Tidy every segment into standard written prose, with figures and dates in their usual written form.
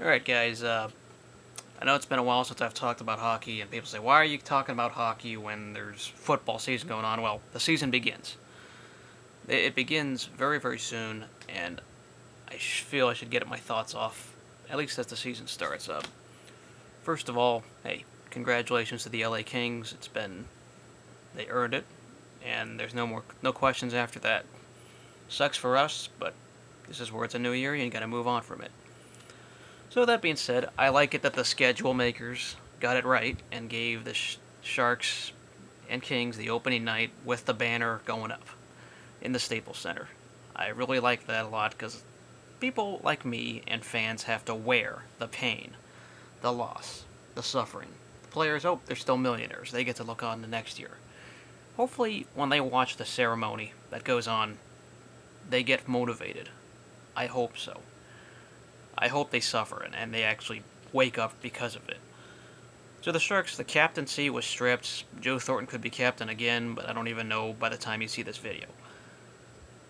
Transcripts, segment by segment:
Alright, guys, I know it's been a while since I've talked about hockey, and people say, why are you talking about hockey when there's football season going on? Well, the season begins. It begins very, very soon, and I feel I should get my thoughts off, at least as the season starts. First of all, hey, congratulations to the LA Kings. They earned it, and there's no questions after that. Sucks for us, but this is where it's a new year, and you gotta move on from it. So that being said, I like it that the schedule makers got it right and gave the Sharks and Kings the opening night with the banner going up in the Staples Center. I really like that a lot because people like me and fans have to wear the pain, the loss, the suffering. The players, oh, they're still millionaires. They get to look on the next year. Hopefully, when they watch the ceremony that goes on, they get motivated. I hope so. I hope they suffer and they actually wake up because of it. So the Sharks, the captaincy was stripped. Joe Thornton could be captain again, but I don't even know by the time you see this video.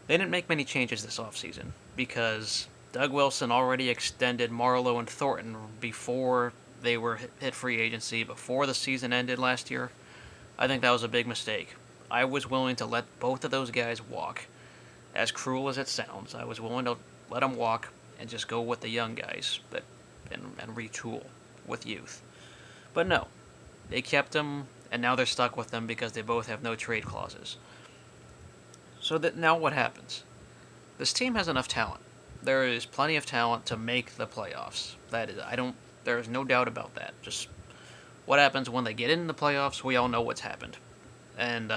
They didn't make many changes this offseason because Doug Wilson already extended Marleau and Thornton before they were hit free agency, before the season ended last year. I think that was a big mistake. I was willing to let both of those guys walk. As cruel as it sounds, I was willing to let them walk and just go with the young guys and retool with youth. But no, they kept them, and now they're stuck with them because they both have no trade clauses. So that now what happens? This team has enough talent. There is plenty of talent to make the playoffs. That is, I don't. There is no doubt about that. Just what happens when they get in the playoffs? We all know what's happened. And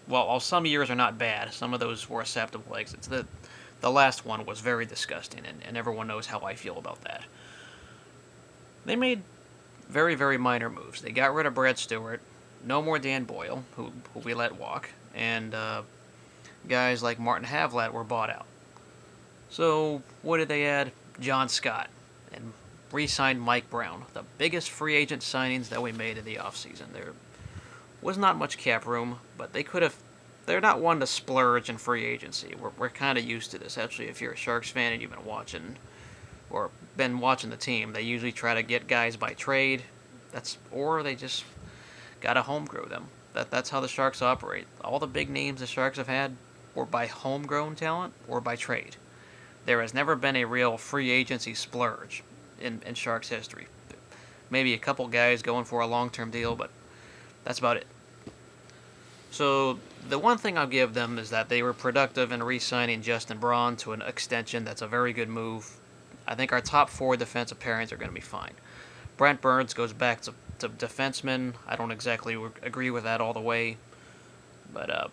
while some years are not bad, some of those were acceptable exits. The last one was very disgusting, and everyone knows how I feel about that. They made very, very minor moves. They got rid of Brad Stewart, no more Dan Boyle, who we let walk, and guys like Martin Havlat were bought out. So what did they add? John Scott, and re-signed Mike Brown, the biggest free agent signings that we made in the offseason. There was not much cap room, but they could have. They're not one to splurge in free agency. We're kind of used to this. Actually, if you're a Sharks fan and you've been watching the team, they usually try to get guys by trade. Or they just gotta home grow them. That's how the Sharks operate. All the big names the Sharks have had were by homegrown talent or by trade. There has never been a real free agency splurge in Sharks history. Maybe a couple guys going for a long-term deal, but that's about it. So the one thing I'll give them is that they were productive in re-signing Justin Braun to an extension. That's a very good move. I think our top four defensive pairings are going to be fine. Brent Burns goes back to defenseman. I don't exactly agree with that all the way, but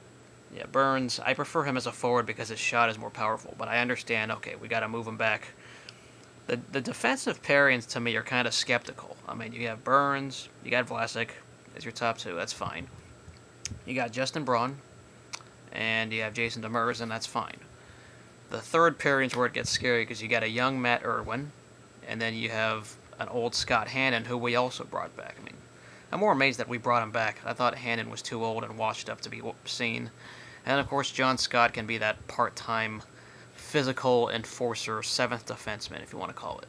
yeah, Burns. I prefer him as a forward because his shot is more powerful. But I understand. Okay, we got to move him back. The defensive pairings to me are kind of skeptical. I mean, you have Burns, you got Vlasic as your top two. That's fine. You got Justin Braun, and you have Jason Demers, and that's fine. The third pairing's where it gets scary because you got a young Matt Irwin, and then you have an old Scott Hannon, who we also brought back. I mean, I'm more amazed that we brought him back. I thought Hannon was too old and washed up to be seen. And of course, John Scott can be that part-time physical enforcer, seventh defenseman, if you want to call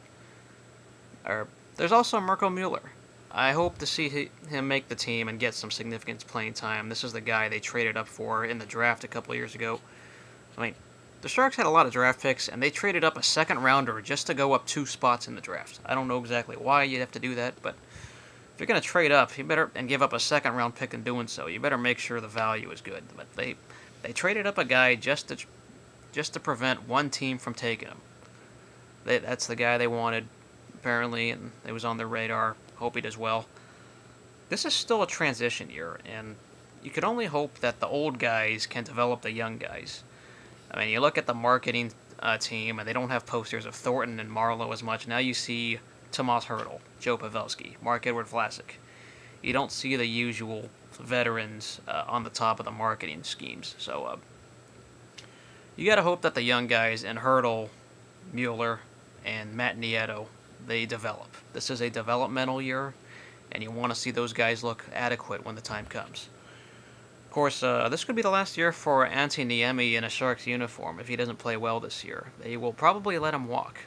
it. There's also Mirko Mueller. I hope to see him make the team and get some significant playing time. This is the guy they traded up for in the draft a couple of years ago. I mean, the Sharks had a lot of draft picks, and they traded up a second rounder just to go up 2 spots in the draft. I don't know exactly why you'd have to do that, but if you're going to trade up, you better and give up a second round pick in doing so. You better make sure the value is good. But they traded up a guy just to prevent one team from taking him. That's the guy they wanted, apparently, and it was on their radar. Hope he does well. This is still a transition year, and you could only hope that the old guys can develop the young guys. I mean, you look at the marketing team, and they don't have posters of Thornton and Marleau as much. Now you see Tomas Hertl, Joe Pavelski, Mark-Edward Vlasic. You don't see the usual veterans on the top of the marketing schemes. So you got to hope that the young guys and Hertl, Mueller, and Matt Nieto, they develop. This is a developmental year, and you want to see those guys look adequate when the time comes. Of course, this could be the last year for Antti Niemi in a Sharks uniform if he doesn't play well this year. They will probably let him walk.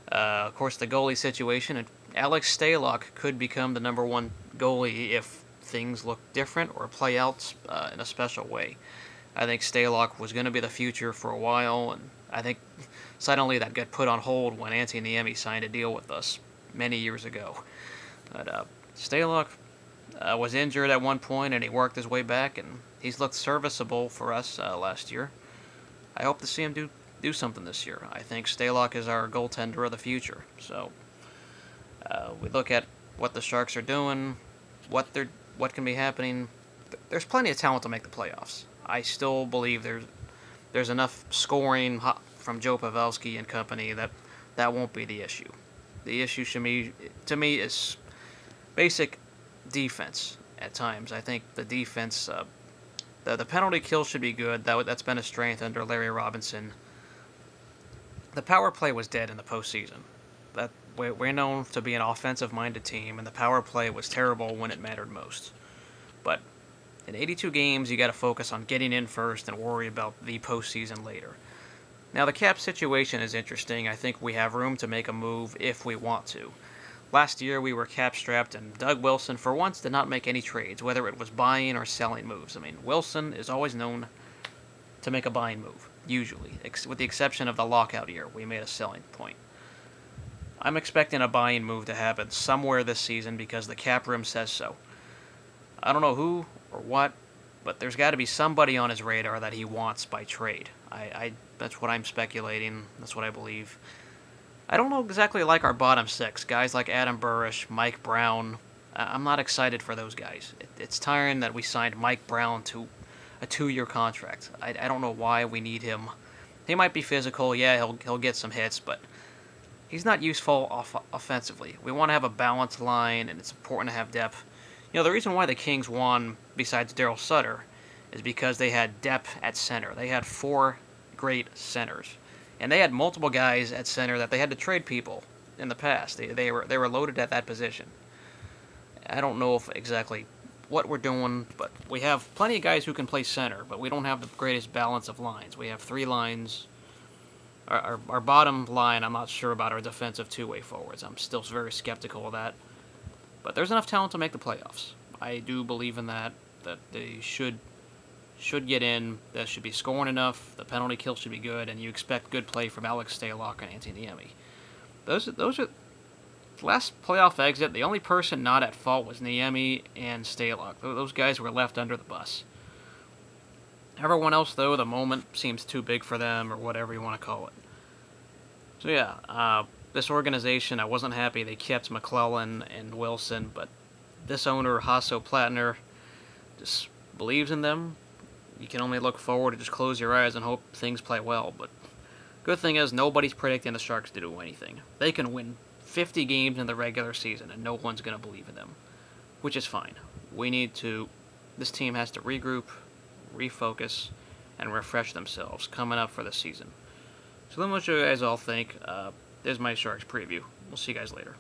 Of course, the goalie situation, and Alex Stalock could become the number one goalie if things look different or play out in a special way. I think Stalock was going to be the future for a while, and I think suddenly that got put on hold when Antti Niemi signed a deal with us many years ago. But Stalock was injured at one point, and he worked his way back, and he's looked serviceable for us last year. I hope to see him do something this year. I think Stalock is our goaltender of the future. So we look at what the Sharks are doing, what can be happening. There's plenty of talent to make the playoffs. I still believe there's enough scoring from Joe Pavelski and company that won't be the issue. The issue to me is basic defense. At times, I think the defense, the penalty kill should be good. That's been a strength under Larry Robinson. The power play was dead in the postseason. That we're known to be an offensive-minded team, and the power play was terrible when it mattered most. But in 82 games, you got to focus on getting in first and worry about the postseason later. Now, the cap situation is interesting. I think we have room to make a move if we want to. Last year, we were cap-strapped, and Doug Wilson, for once, did not make any trades, whether it was buying or selling moves. I mean, Wilson is always known to make a buying move, usually, with the exception of the lockout year. We made a selling point. I'm expecting a buying move to happen somewhere this season because the cap room says so. I don't know who or what, but there's got to be somebody on his radar that he wants by trade. That's what I'm speculating. That's what I believe. I don't know exactly like our bottom six. Guys like Adam Burish, Mike Brown. I'm not excited for those guys. It's tiring that we signed Mike Brown to a 2-year contract. I don't know why we need him. He might be physical. Yeah, he'll get some hits, but he's not useful offensively. We want to have a balanced line, and it's important to have depth. You know, the reason why the Kings won, besides Daryl Sutter, is because they had depth at center. They had 4 great centers. And they had multiple guys at center that they had to trade people in the past. They were loaded at that position. I don't know if exactly what we're doing, but we have plenty of guys who can play center, but we don't have the greatest balance of lines. We have 3 lines. Our bottom line, I'm not sure about our defensive two-way forwards. I'm still very skeptical of that. But there's enough talent to make the playoffs. I do believe in that they should get in. That should be scoring enough. The penalty kill should be good, and you expect good play from Alex Stalock and Antti Niemi. Those are last playoff exit. The only person not at fault was Niemi and Stalock. Those guys were left under the bus. Everyone else, though, the moment seems too big for them, or whatever you want to call it. So yeah, this organization, I wasn't happy they kept McClellan and Wilson, but this owner, Hasso Plattner, just believes in them. You can only look forward and just close your eyes and hope things play well. But good thing is, nobody's predicting the Sharks to do anything. They can win 50 games in the regular season, and no one's going to believe in them, which is fine. This team has to regroup, refocus, and refresh themselves coming up for the season. So let me know what you guys all think. There's my Sharks preview. We'll see you guys later.